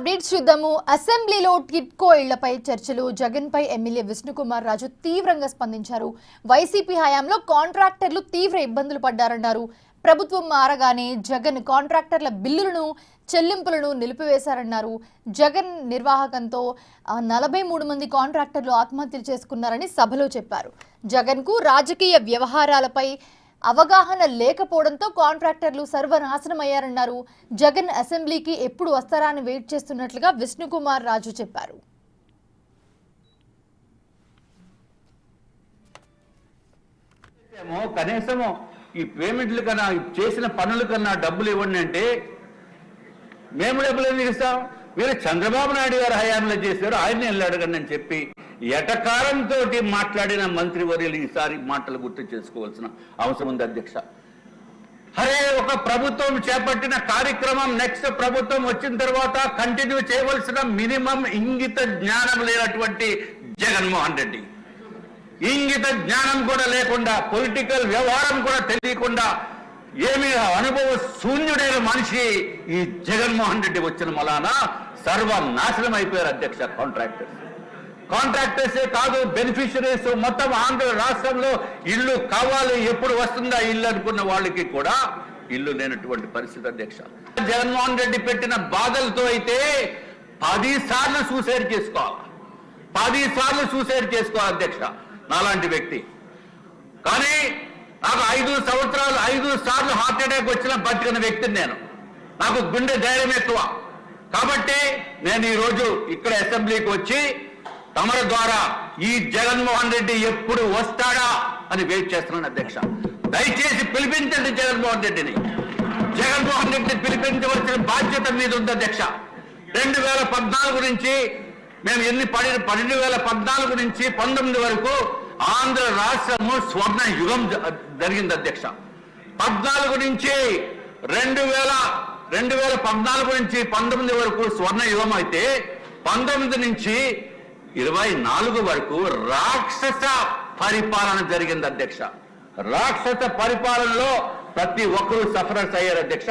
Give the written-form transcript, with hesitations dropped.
Updates చూద్దాము. అసెంబ్లీలో టిడ్కో ఇళ్లపై చర్చలు. జగన్ పై ఎమ్మెల్యే విష్ణుకుమార్ రాజు తీవ్రంగా స్పందించారు. వైసీపీ హయాంలో కాంట్రాక్టర్లు తీవ్ర ఇబ్బందులు పడ్డారన్నారు. ప్రభుత్వం మారగానే జగన్ కాంట్రాక్టర్ల బిల్లులను చెల్లింపులను నిలిపివేశారన్నారు. జగన్ నిర్వాహకంతో 43 మంది కాంట్రాక్టర్లు ఆత్మహత్యలు చేసుకున్నారని సభలో చెప్పారు. జగన్కు రాజకీయ వ్యవహారాలపై అవగాహన లేకపోవడంతో కాంట్రాక్టర్లు సర్వనాశనమయ్యారన్నారు. జగన్ అసెంబ్లీకి ఎప్పుడు వస్తారా అని వెయిట్ చేస్తున్నట్లుగా విష్ణుకుమార్ రాజు చెప్పారు. కనీసము ఈ పేమెంట్ల కన్నా చేసిన పనుల కన్నా డబ్బులు ఇవ్వండి అంటే మేము డబ్బులు ఎందుకు ఇస్తాం? మీరు చంద్రబాబు నాయుడు గారు హయాంలో చేశారు, ఆయన్ని వెళ్ళి అడగండి అని చెప్పి ఎటకారంతో మాట్లాడిన మంత్రివర్యులు ఈసారి మాటలు గుర్తు చేసుకోవాల్సిన అవసరం ఉంది అధ్యక్ష. అరే, ఒక ప్రభుత్వం చేపట్టిన కార్యక్రమం నెక్స్ట్ ప్రభుత్వం వచ్చిన తర్వాత కంటిన్యూ చేయవలసిన మినిమం ఇంగిత జ్ఞానం లేనటువంటి జగన్మోహన్ రెడ్డి, ఇంగిత జ్ఞానం కూడా లేకుండా, పొలిటికల్ వ్యవహారం కూడా తెలియకుండా ఏమీ అనుభవ శూన్యుడైన మనిషి ఈ జగన్మోహన్ రెడ్డి వచ్చిన మలాన సర్వనాశనం అయిపోయారు అధ్యక్ష. కాంట్రాక్టర్సే కాదు, బెనిఫిషరీస్ మొత్తం ఆంధ్ర రాష్ట్రంలో ఇల్లు కావాలి, ఎప్పుడు వస్తుందా ఇల్లు అనుకున్న వాళ్ళకి కూడా ఇల్లు లేనటువంటి పరిస్థితి అధ్యక్ష. జగన్మోహన్ రెడ్డి పెట్టిన బాధలతో అయితే 10 సార్లు సూసైడ్ చేసుకోవాలి, 10 సార్లు సూసైడ్ చేసుకోవాలి అధ్యక్ష నాలాంటి వ్యక్తి. కానీ నాకు 5 సంవత్సరాలు 5 సార్లు హార్ట్ అటాక్ వచ్చిన బతికిన వ్యక్తిని నేను. నాకు గుండె ధైర్యం ఎక్కువ కాబట్టి నేను ఈరోజు ఇక్కడ అసెంబ్లీకి వచ్చి తమరి ద్వారా ఈ జగన్మోహన్ రెడ్డి ఎప్పుడు వస్తాడా అని వెయిట్ చేస్తున్నాను అధ్యక్ష. దయచేసి పిలిపించండి జగన్మోహన్ రెడ్డిని. జగన్మోహన్ రెడ్డిని పిలిపించవలసిన బాధ్యత మీద ఉంది అధ్యక్ష. 2014 నుంచి మేము 2014 నుంచి 19 వరకు ఆంధ్ర రాష్ట్రము స్వర్ణ యుగం జరిగింది అధ్యక్ష. 14 నుంచి 2014 నుంచి 19 వరకు స్వర్ణ యుగం అయితే 19 నుంచి 24 వరకు రాక్షస పరిపాలన జరిగింది అధ్యక్ష. రాక్షస పరిపాలనలో ప్రతి ఒక్కరూ సఫరర్స్ అయ్యారు అధ్యక్ష.